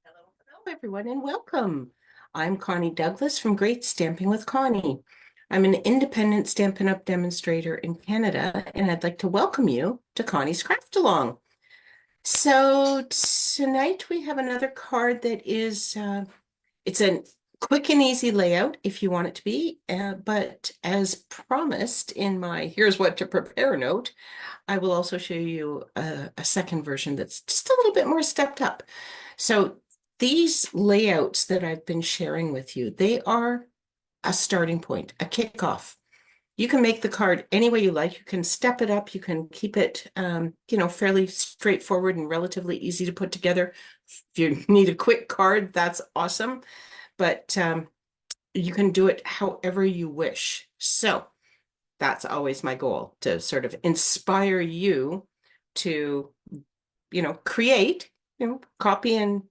Hello, everyone, and welcome. I'm Connie Douglas from Great Stamping with Connie. I'm an independent Stampin' Up! Demonstrator in Canada, and I'd like to welcome you to Connie's Craft Along. So tonight we have another card that is, it's a quick and easy layout if you want it to be, but as promised in my Here's What to Prepare note, I will also show you a second version that's just a little bit more stepped up. So these layouts that I've been sharing with you, they are a starting point, a kickoff. You can make the card any way you like. You can step it up. You can keep it, fairly straightforward and relatively easy to put together. If you need a quick card, that's awesome. But you can do it however you wish. So that's always my goal, to sort of inspire you to, create, copy and,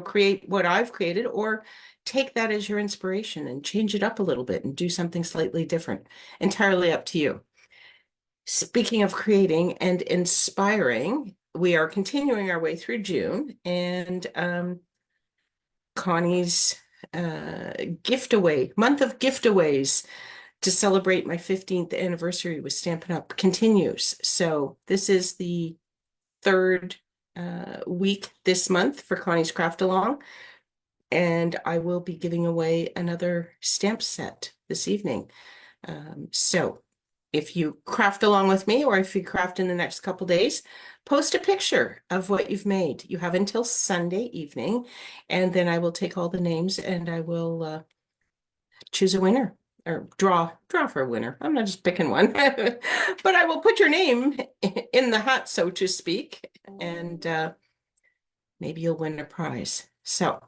create what I've created, or take that as your inspiration and change it up a little bit and do something slightly different. Entirely up to you. Speaking of creating and inspiring, we are continuing our way through June, and Connie's month of gift-aways to celebrate my 15th anniversary with Stampin' Up! Continues. So this is the third week this month for Connie's Craft Along, and I will be giving away another stamp set this evening. So if you craft along with me, or if you craft in the next couple days, post a picture of what you've made. You have until Sunday evening, and then I will take all the names and I will choose a winner, or draw for a winner. I'm not just picking one, but I will put your name in the hat, so to speak, and maybe you'll win a prize. So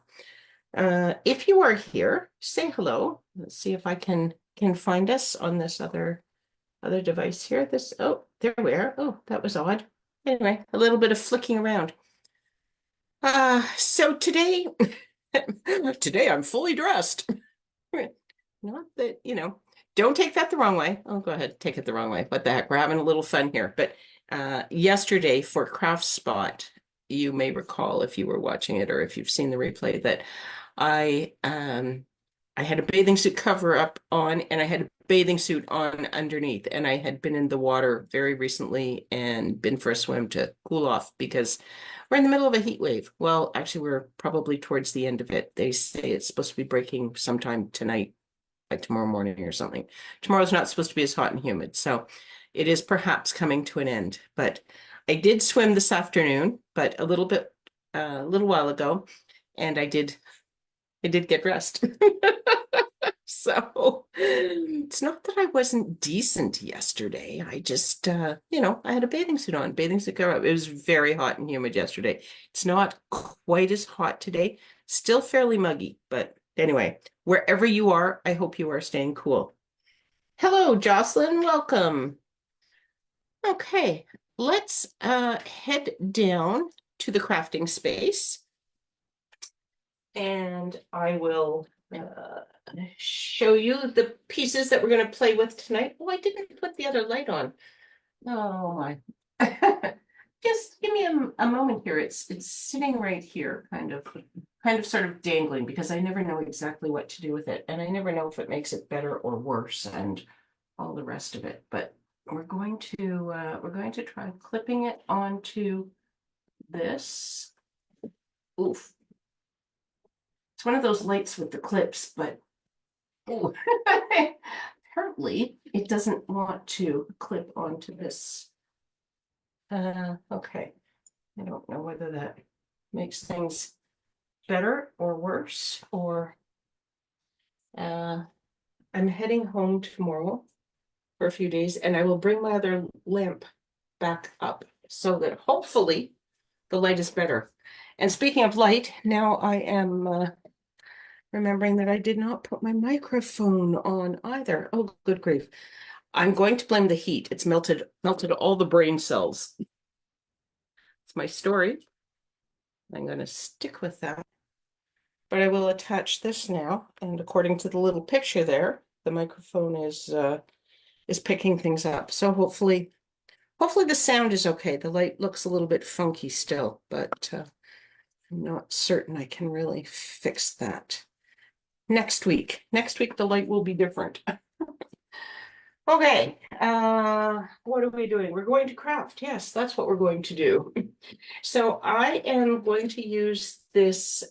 if you are here, say hello. Let's see if I can find us on this other device here. Oh, there we are. Oh, that was odd. Anyway, a little bit of flicking around. So today, today I'm fully dressed. Not that, don't take that the wrong way. Oh, go ahead, take it the wrong way. What the heck? We're having a little fun here. But yesterday for Craft Spot, you may recall, if you were watching it or if you've seen the replay, that I had a bathing suit cover up on, and I had a bathing suit on underneath, and I had been in the water very recently and been for a swim to cool off because we're in the middle of a heat wave. Well, actually, we're probably towards the end of it. They say it's supposed to be breaking sometime tonight, like tomorrow morning or something. Tomorrow's not supposed to be as hot and humid, so it is perhaps coming to an end. But I did swim this afternoon, but a little while ago, and I did get dressed. So it's not that I wasn't decent yesterday. I just, I had a bathing suit on, bathing suit cover up. It was very hot and humid yesterday. It's not quite as hot today. Still fairly muggy, but anyway, wherever you are, I hope you are staying cool. Hello, Jocelyn. Welcome. Okay, let's head down to the crafting space, and I will show you the pieces that we're going to play with tonight. Oh, I didn't put the other light on. Oh my. Just give me a moment here. It's sitting right here, kind of sort of dangling, because I never know exactly what to do with it, and I never know if it makes it better or worse and all the rest of it. But we're going to try clipping it onto this. Oof. It's one of those lights with the clips, but ooh. Apparently it doesn't want to clip onto this. Okay. I don't know whether that makes things better or worse, or I'm heading home tomorrow for a few days, and I will bring my other lamp back up so that hopefully the light is better. And speaking of light, now I am remembering that I did not put my microphone on either. Oh, good grief. I'm going to blame the heat. It's melted all the brain cells. It's my story. I'm going to stick with that. But I will attach this now, and according to the little picture there, the microphone is picking things up. So hopefully the sound is okay. The light looks a little bit funky still, but I'm not certain I can really fix that. Next week. Next week, the light will be different. Okay, what are we doing? We're going to craft. Yes, that's what we're going to do. So I am going to use this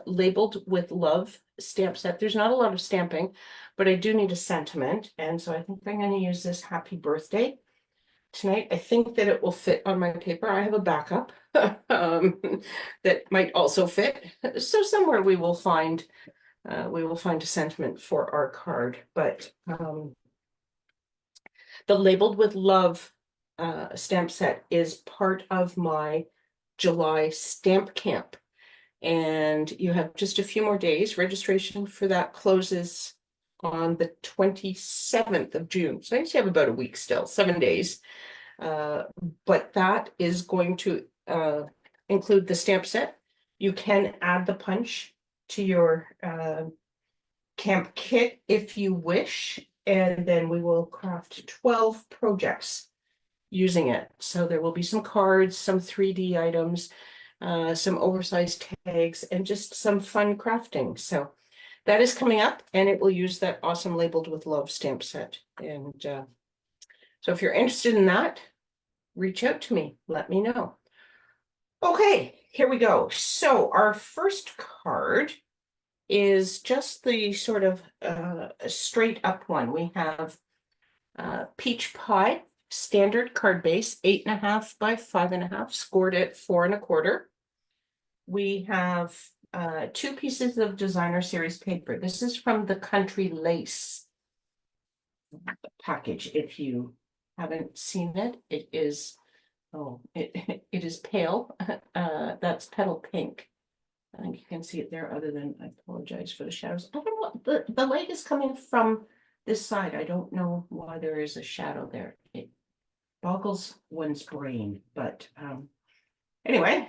labeled with love stamp set. There's not a lot of stamping, but I do need a sentiment. And so I think I'm going to use this happy birthday tonight. I think that it will fit on my paper. I have a backup that might also fit. So somewhere we will find a sentiment for our card, but the Labeled with Love stamp set is part of my July stamp camp. And you have just a few more days. Registration for that closes on the 27th of June. So I guess you have about a week still, 7 days. But that is going to include the stamp set. You can add the punch to your camp kit if you wish, and then we will craft 12 projects using it. So there will be some cards, some 3D items, some oversized tags, and just some fun crafting. So that is coming up, and it will use that awesome Labeled with Love stamp set. And so if you're interested in that, reach out to me, let me know. Okay, here we go. So our first card is just the sort of straight up one. We have Peach Pie, standard card base, 8.5 by 5.5, scored at 4.25. We have 2 pieces of designer series paper. This is from the Country Lace package. If you haven't seen it, it is, it is pale. That's petal pink. I think you can see it there, other than I apologize for the shadows. I don't know, the light is coming from this side. I don't know why there is a shadow there. It boggles one's brain, but anyway,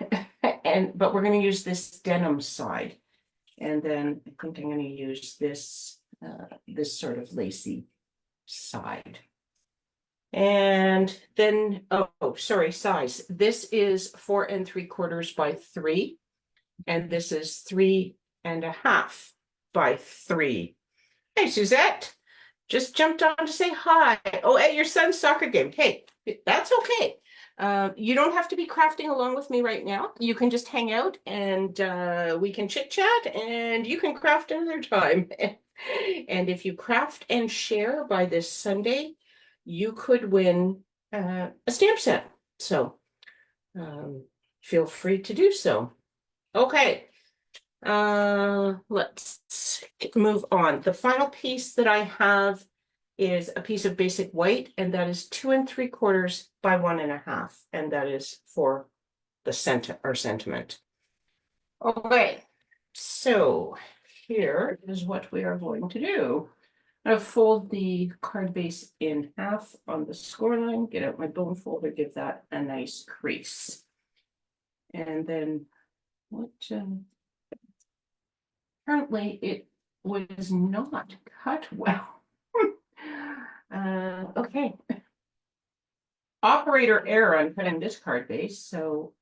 but we're going to use this denim side. And then I think I'm going to use this this sort of lacy side. And then, oh, sorry, size. This is 4 3/4 by 3. And this is 3.5 by 3. Hey, Suzette, just jumped on to say hi. Oh, at your son's soccer game. Hey, that's okay. You don't have to be crafting along with me right now. You can just hang out and we can chit chat and you can craft another time. And if you craft and share by this Sunday, you could win a stamp set. So feel free to do so. Okay, let's move on. The final piece that I have is a piece of basic white, and that is 2 3/4 by 1.5, and that is for the sentiment. Okay, so here is what we are going to do. I'm gonna fold the card base in half on the score line, get out my bone folder, give that a nice crease. And then what apparently it was not cut well. Okay. Operator error on cutting this card base, so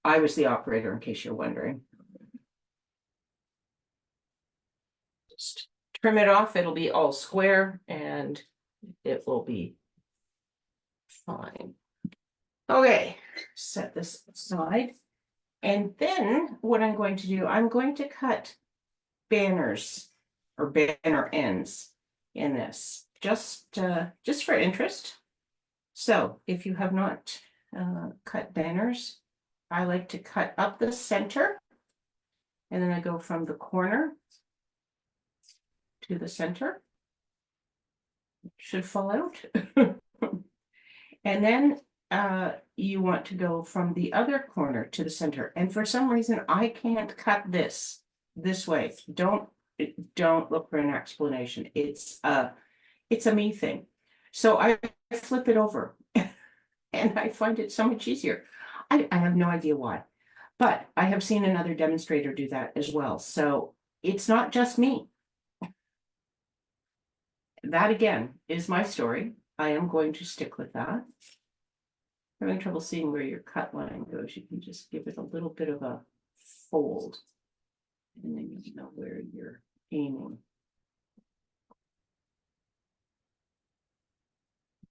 I was the operator in case you're wondering. Just trim it off, it'll be all square and it will be fine. Okay, set this aside. And then what I'm going to do, I'm going to cut banners or banner ends in this, just for interest. So if you have not cut banners, I like to cut up the center, and then I go from the corner to the center. It should fall out. And then you want to go from the other corner to the center. And for some reason, I can't cut this way. Don't look for an explanation. It's a me thing. So I flip it over and I find it so much easier. I have no idea why, but I have seen another demonstrator do that as well. So it's not just me. That again is my story. I am going to stick with that. Having trouble seeing where your cut line goes. You can just give it a little bit of a fold. And then you know where you're aiming.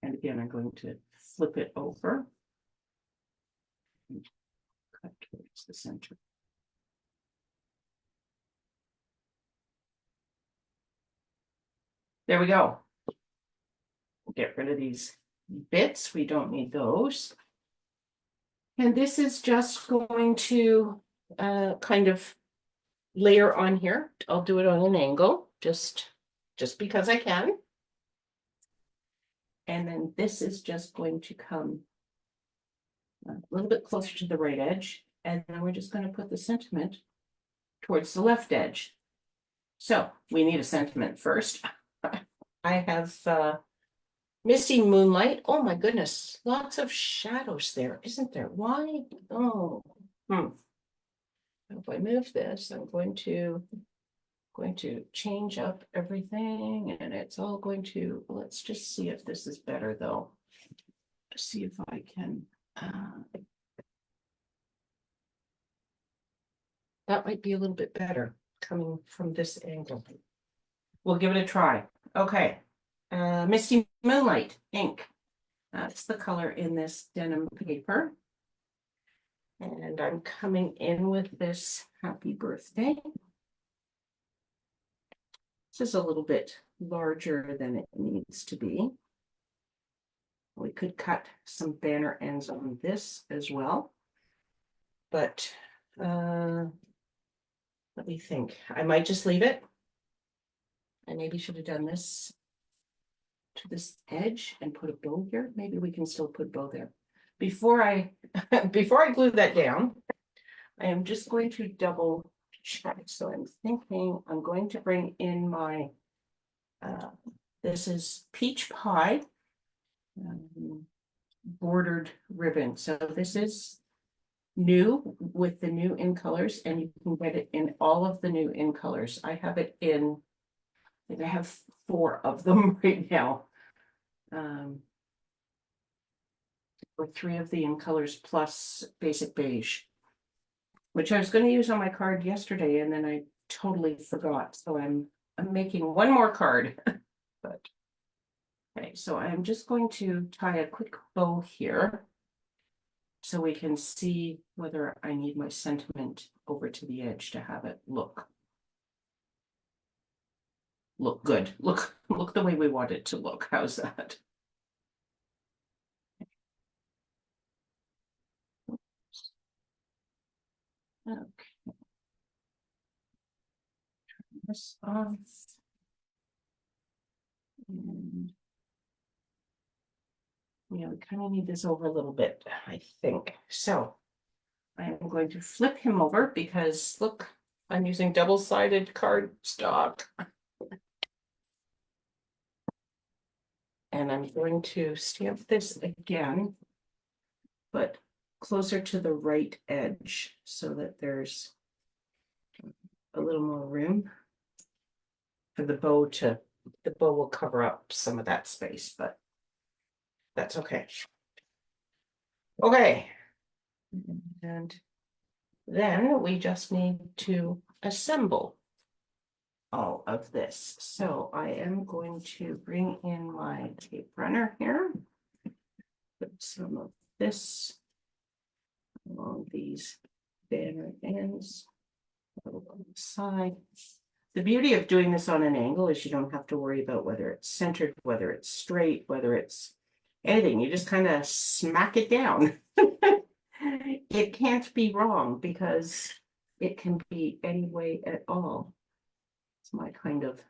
And again, I'm going to flip it over and cut towards the center. There we go. We'll get rid of these bits. We don't need those. And this is just going to kind of layer on here. I'll do it on an angle, just because I can. And then this is just going to come a little bit closer to the right edge. And then we're just going to put the sentiment towards the left edge. So we need a sentiment first. I have Misty Moonlight. Oh my goodness, lots of shadows there, isn't there? Why? Oh, If I move this, I'm going to change up everything, and it's all going to, let's just see if this is better though. See if I can, that might be a little bit better coming from this angle. We'll give it a try. Okay, Misty Moonlight ink. That's the color in this denim paper. And I'm coming in with this Happy Birthday. This is a little bit larger than it needs to be. We could cut some banner ends on this as well. But let me think. I might just leave it. I maybe should have done this to this edge and put a bow here. Maybe we can still put a bow there. Before I glue that down, I am just going to double check. So I'm thinking I'm going to bring in my, this is Peach Pie bordered ribbon. So this is new with the new in colors, and you can get it in all of the new in colors. I have it in, I think I have 4 of them right now. Or 3 of the in colors plus basic beige, which I was going to use on my card yesterday, and then I totally forgot. So I'm making one more card. But okay, so I'm just going to tie a quick bow here so we can see whether I need my sentiment over to the edge to have it look good. Look the way we want it to look. How's that? Okay. Turn this off. And yeah, we kind of need this over a little bit, I think. So I'm going to flip him over because look, I'm using double-sided cardstock. And I'm going to stamp this again, but closer to the right edge so that there's a little more room for the bow will cover up some of that space, but that's okay. Okay. And then we just need to assemble all of this. So I am going to bring in my tape runner here. Put some of this along these banner ends on the side. The beauty of doing this on an angle is you don't have to worry about whether it's centered, whether it's straight, whether it's anything. You just kind of smack it down. It can't be wrong because it can be any way at all. It's my kind of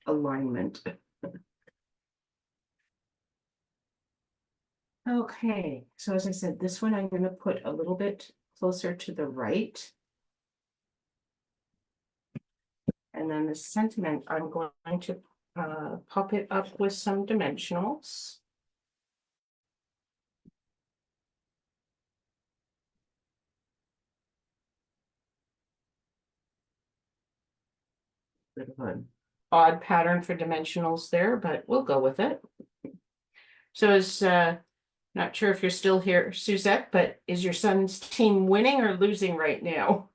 alignment. Okay, so as I said, this one I'm going to put a little bit closer to the right. And then the sentiment, I'm going to pop it up with some dimensionals. Bit of an odd pattern for dimensionals there, but we'll go with it. So is not sure if you're still here, Suzette, but is your son's team winning or losing right now?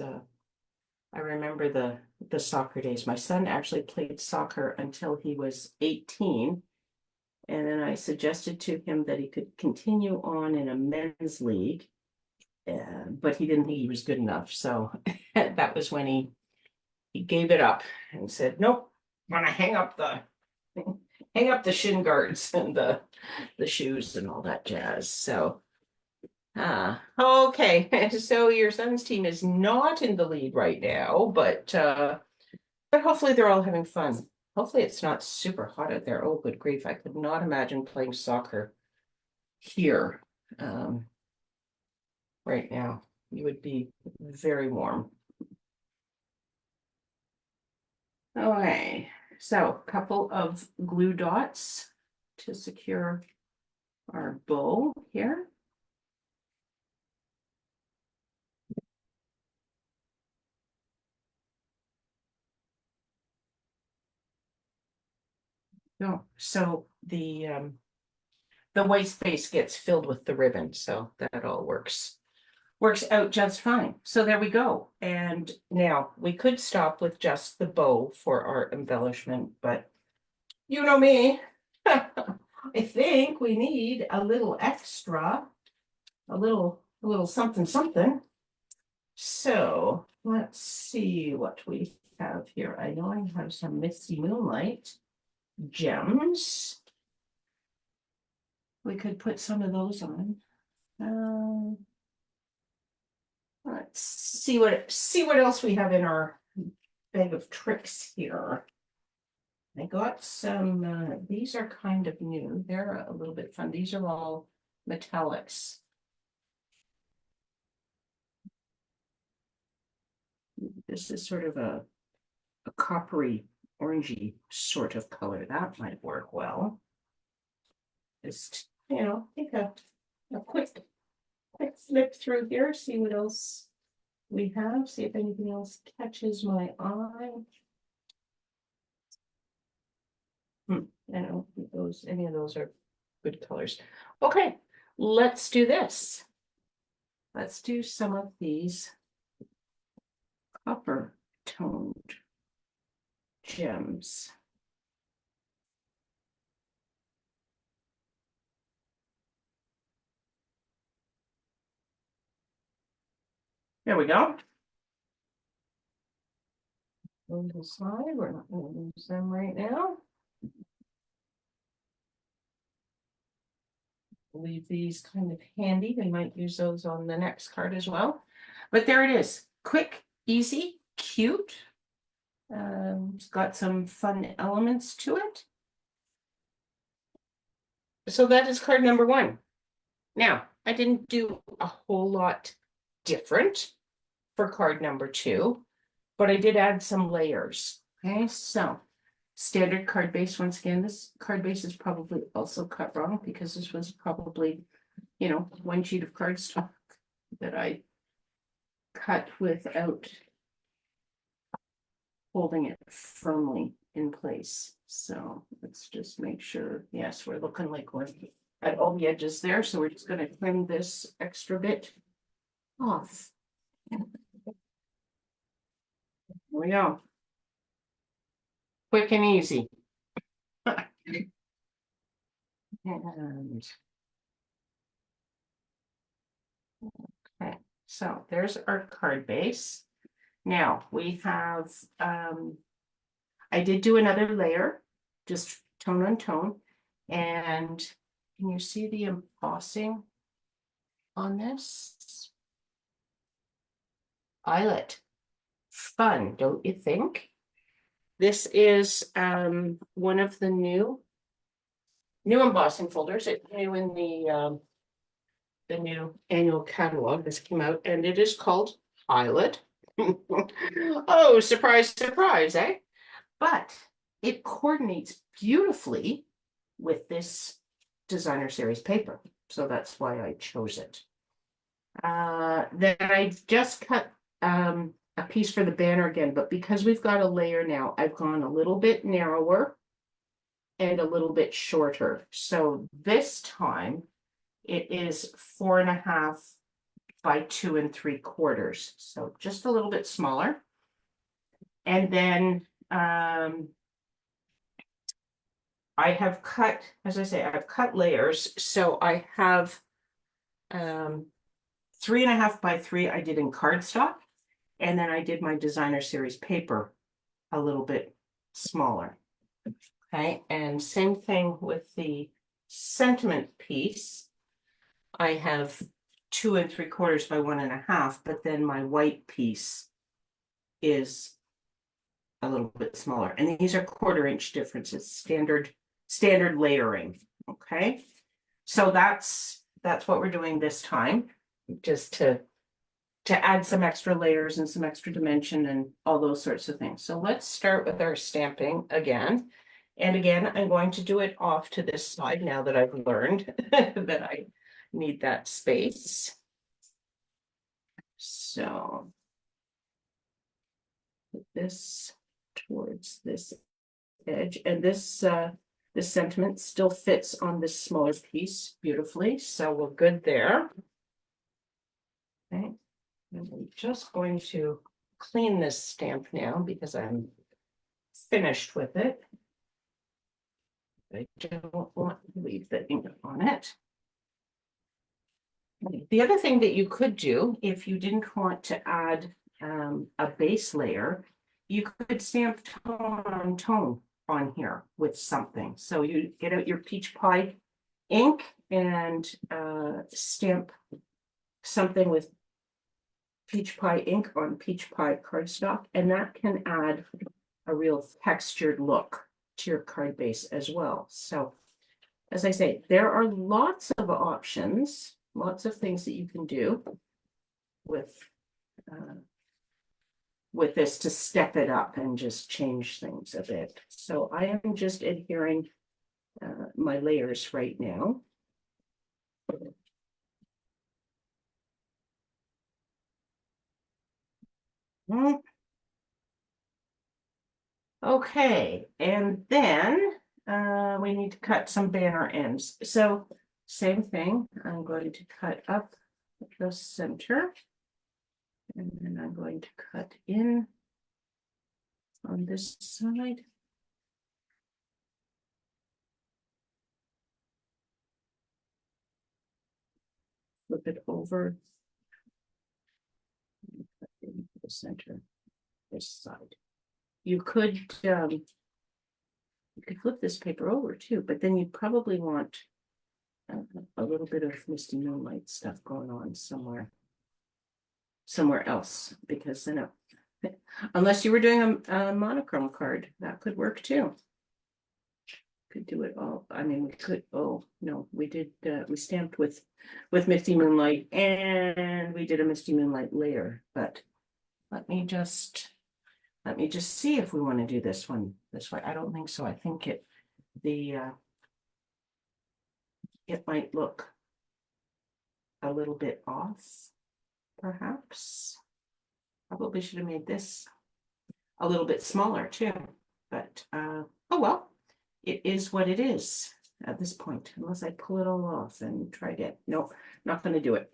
I remember the soccer days. My son actually played soccer until he was 18. And then I suggested to him that he could continue on in a men's league, but he didn't think he was good enough. So that was when he gave it up and said, "Nope, I'm gonna hang up the shin guards and the shoes and all that jazz." So okay. So your son's team is not in the lead right now, but hopefully they're all having fun. Hopefully it's not super hot out there. Oh, good grief. I could not imagine playing soccer here right now. You would be very warm. Okay, so a couple of glue dots to secure our bow here. No, so the white space gets filled with the ribbon, so that all works out just fine. So there we go. And now we could stop with just the bow for our embellishment, but you know me. I think we need a little extra, a little something something. So let's see what we have here. I know I have some Misty Moonlight gems. We could put some of those on. Let's see what else we have in our bag of tricks here. I got some, these are kind of new. They're a little bit fun. These are all metallics. This is sort of a coppery, orangey sort of color. That might work well. Just, take a quick flip through here, see what else we have, see if anything else catches my eye. I don't think any of those are good colors. Okay, let's do this. Let's do some of these copper toned gems. There we go. On the side, we're not going to use them right now. Leave these kind of handy. We might use those on the next card as well. But there it is. Quick, easy, cute. It's got some fun elements to it. So that is card number 1. Now, I didn't do a whole lot different for card number 2, but I did add some layers. Okay, so standard card base. Once again, this card base is probably also cut wrong because this was probably, one sheet of cardstock that I cut without holding it firmly in place. So let's just make sure, yes, we're looking like we're at all the edges there. So we're just going to trim this extra bit off. There we go. Quick and easy. And okay, so there's our card base. Now we have, I did do another layer, just tone on tone. And can you see the embossing on this? Eyelet. Fun, don't you think? This is one of the new embossing folders. It's new in the new annual catalog. This came out, and it is called Eyelet. Oh, surprise, surprise, eh? But it coordinates beautifully with this designer series paper. So that's why I chose it. Then I just cut a piece for the banner again, but because we've got a layer now, I've gone a little bit narrower and a little bit shorter. So this time it is 4.5 by 2 3/4. So just a little bit smaller. And then I have cut, as I say, I've cut layers. So I have 3.5 by 3 I did in cardstock. And then I did my designer series paper a little bit smaller. Okay, and same thing with the sentiment piece. I have 2 3/4 by 1.5, but then my white piece is a little bit smaller. And these are 1/4 inch differences, standard layering. Okay, so that's what we're doing this time, just to add some extra layers and some extra dimension and all those sorts of things. So let's start with our stamping again. And again, I'm going to do it off to this side now that I've learned that I need that space. So put this towards this edge, and this sentiment still fits on this smaller piece beautifully. So we're good there. Okay. And I'm just going to clean this stamp now because I'm finished with it. I don't want to leave the ink on it. The other thing that you could do, if you didn't want to add a base layer, you could stamp tone on tone on here with something. So you get out your peach pie ink and stamp something with peach pie ink on peach pie cardstock, and that can add a real textured look to your card base as well. So as I say, there are lots of options, lots of things that you can do with this to step it up and just change things a bit. So I am just adhering my layers right now. Okay, and then we need to cut some banner ends. So same thing, I'm going to cut up the center, and then I'm going to cut in on this side. Flip it over, and cut into the center, this side. You could flip this paper over too, but then you probably want a little bit of misty moonlight stuff going on somewhere else, because then unless you were doing a monochrome card, that could work too. Could do it all. I mean, we could. Oh no, we did. We stamped with misty moonlight, and we did a misty moonlight layer. But let me just see if we want to do this one this way. I don't think so. I think it might look a little bit off, perhaps. Probably should have made this a little bit smaller too, but oh well, it is what it is at this point, unless I pull it all off and try again. Nope, not going to do it.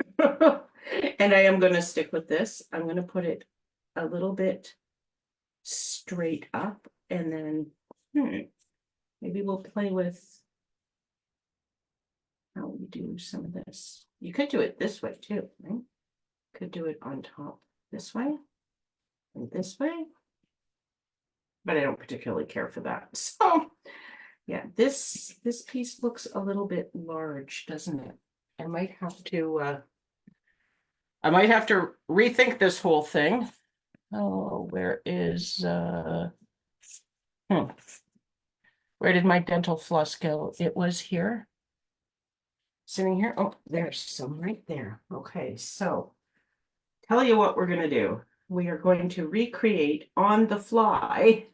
And I am going to stick with this. I'm going to put it a little bit straight up, and then maybe we'll play with how we do some of this. You could do it this way too, right? Could do it on top this way and this way, but I don't particularly care for that. So yeah, this piece looks a little bit large, doesn't it? I might have to rethink this whole thing. Oh, where is where did my dental floss go? It was here. Sitting here. Oh, there's some right there. Okay, so tell you what we're going to do. We are going to recreate on the fly.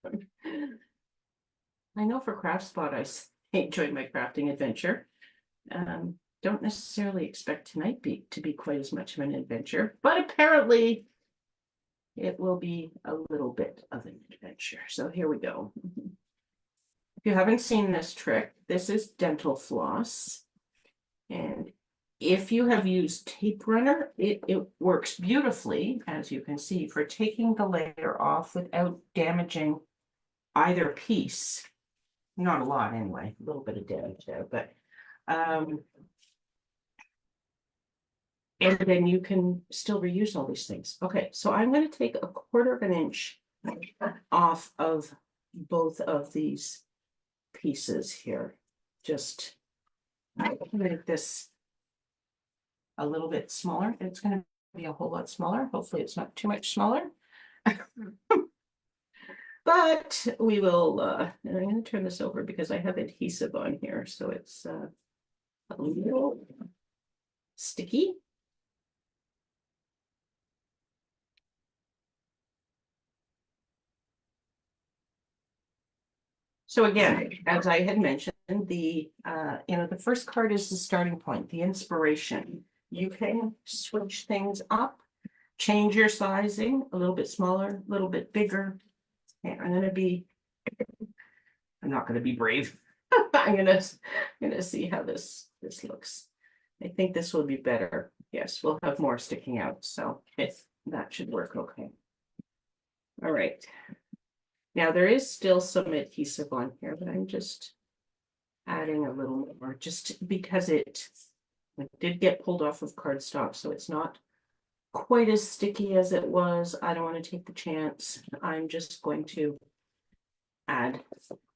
I know for CraftSpot I enjoyed my crafting adventure. Don't necessarily expect tonight to be quite as much of an adventure, but apparently it will be a little bit of an adventure. So here we go. If you haven't seen this trick, this is dental floss. And if you have used tape runner, it works beautifully, as you can see, for taking the layer off without damaging either piece. Not a lot anyway, a little bit of damage there, but and then you can still reuse all these things. Okay, so I'm going to take 1/4 of an inch off of both of these pieces here. Just make this a little bit smaller. It's going to be a whole lot smaller. Hopefully it's not too much smaller. But we will, and I'm going to turn this over because I have adhesive on here, so it's a little sticky. So again, as I had mentioned, the first card is the starting point, the inspiration. You can switch things up, change your sizing, a little bit smaller, a little bit bigger. Okay, I'm not gonna be brave. I'm gonna see how this looks. I think this will be better. Yes, we'll have more sticking out, so that should work okay. All right. Now there is still some adhesive on here, but I'm just adding a little more just because it did get pulled off of cardstock, so it's not quite as sticky as it was. I don't want to take the chance. I'm just going to add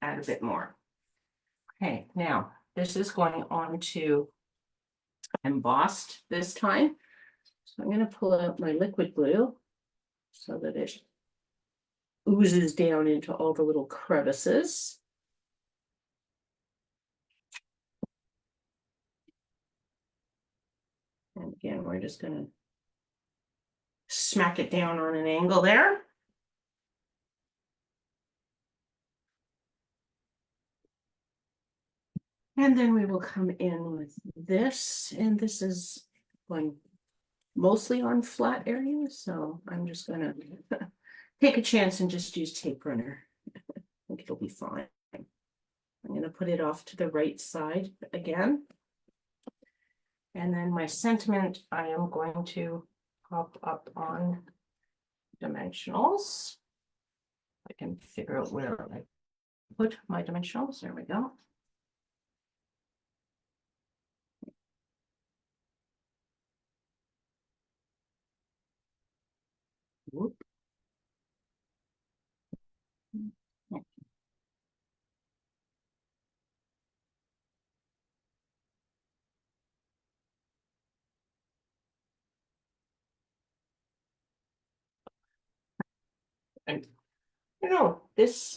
a bit more. Okay, now this is going on to embossed this time. So I'm going to pull out my liquid glue so that it oozes down into all the little crevices. And again, we're just going to smack it down on an angle there. And then we will come in with this, and this is going mostly on flat areas, so I'm just gonna take a chance and just use tape runner. I think it'll be fine. I'm gonna put it off to the right side again. And then my sentiment, I am going to pop up on dimensionals. I can figure out where I put my dimensionals. There we go. Whoop. And this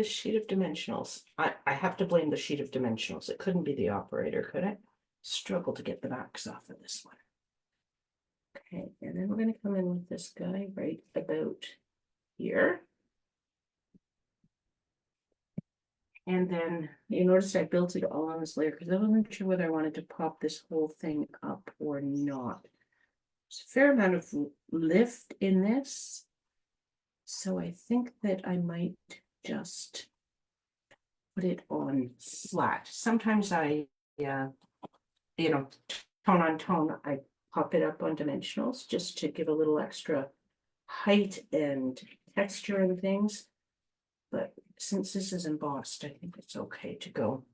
sheet of dimensionals, I have to blame the sheet of dimensionals. It couldn't be the operator, could it? Struggle to get the backs off of this one. Okay, and then we're going to come in with this guy right about here. And then you notice I built it all on this layer because I wasn't sure whether I wanted to pop this whole thing up or not. There's a fair amount of lift in this. So I think that I might just put it on flat. Sometimes tone on tone, I pop it up on dimensionals just to give a little extra height and texture and things. But since this is embossed, I think it's okay to go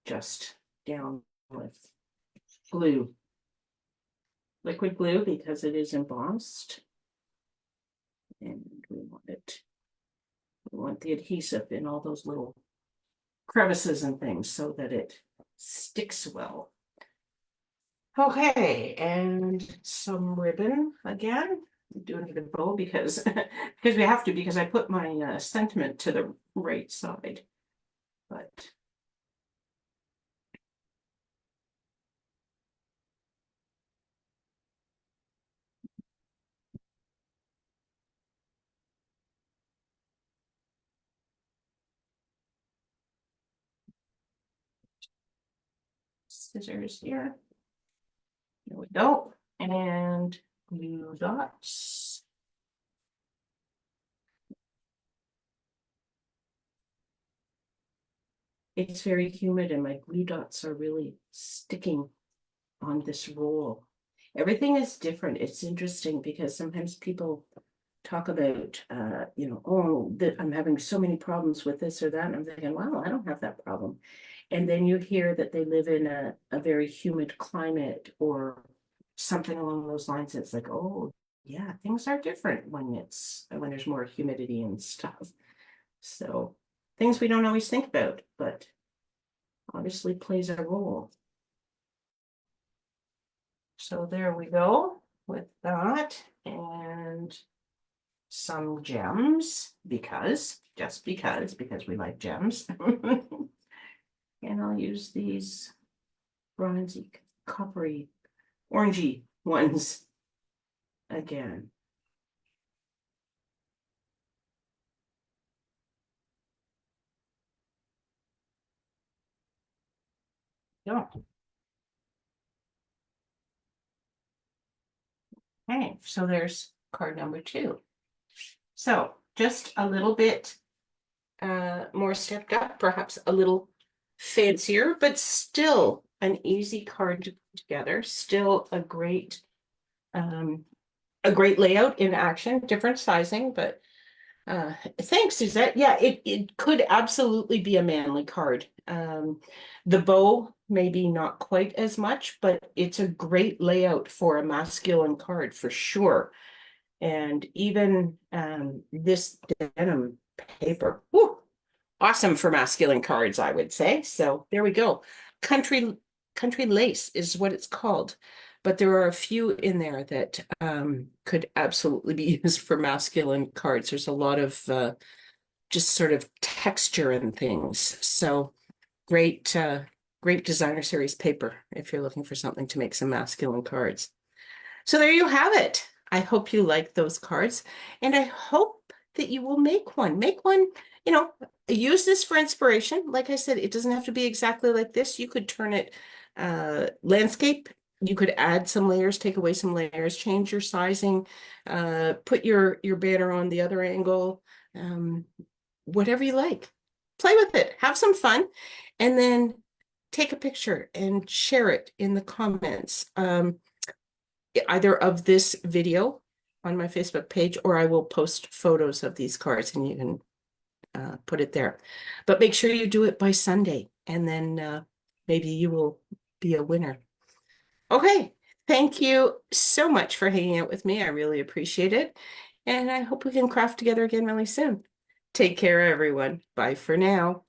just down with glue. Liquid glue because it is embossed. And we want the adhesive in all those little crevices and things so that it sticks well. Okay, and some ribbon again. I'm doing a bow because because we have to, because I put my sentiment to the right side. But scissors here. Here we go. And glue dots. It's very humid and my glue dots are really sticking on this roll. Everything is different. It's interesting because sometimes people talk about, oh, that I'm having so many problems with this or that. And I'm thinking, wow, I don't have that problem. And then you hear that they live in a very humid climate or something along those lines. It's like, oh, yeah, things are different when there's more humidity and stuff. So things we don't always think about, but obviously plays a role. So there we go with that and some gems just because we like gems. And I'll use these bronzy, coppery, orangey ones again. Yeah. Okay, so there's card number 2. So just a little bit more stepped up, perhaps a little fancier, but still an easy card to put together. Still a great layout in action, different sizing, but thanks, Suzette. Yeah, it could absolutely be a manly card. The bow, maybe not quite as much, but it's a great layout for a masculine card for sure. And even this denim paper, whew, awesome for masculine cards, I would say. So there we go. Country Country Lace is what it's called. But there are a few in there that could absolutely be used for masculine cards. There's a lot of just sort of texture and things. So great designer series paper if you're looking for something to make some masculine cards. So there you have it. I hope you like those cards, and I hope that you will make one. Make one, you know, use this for inspiration. Like I said, it doesn't have to be exactly like this. You could turn it landscape. You could add some layers, take away some layers, change your sizing, put your banner on the other angle, whatever you like. Play with it, have some fun, and then take a picture and share it in the comments. Either of this video on my Facebook page, or I will post photos of these cards and you can put it there. But make sure you do it by Sunday, and then maybe you will be a winner. Okay, thank you so much for hanging out with me. I really appreciate it. And I hope we can craft together again really soon. Take care, everyone. Bye for now.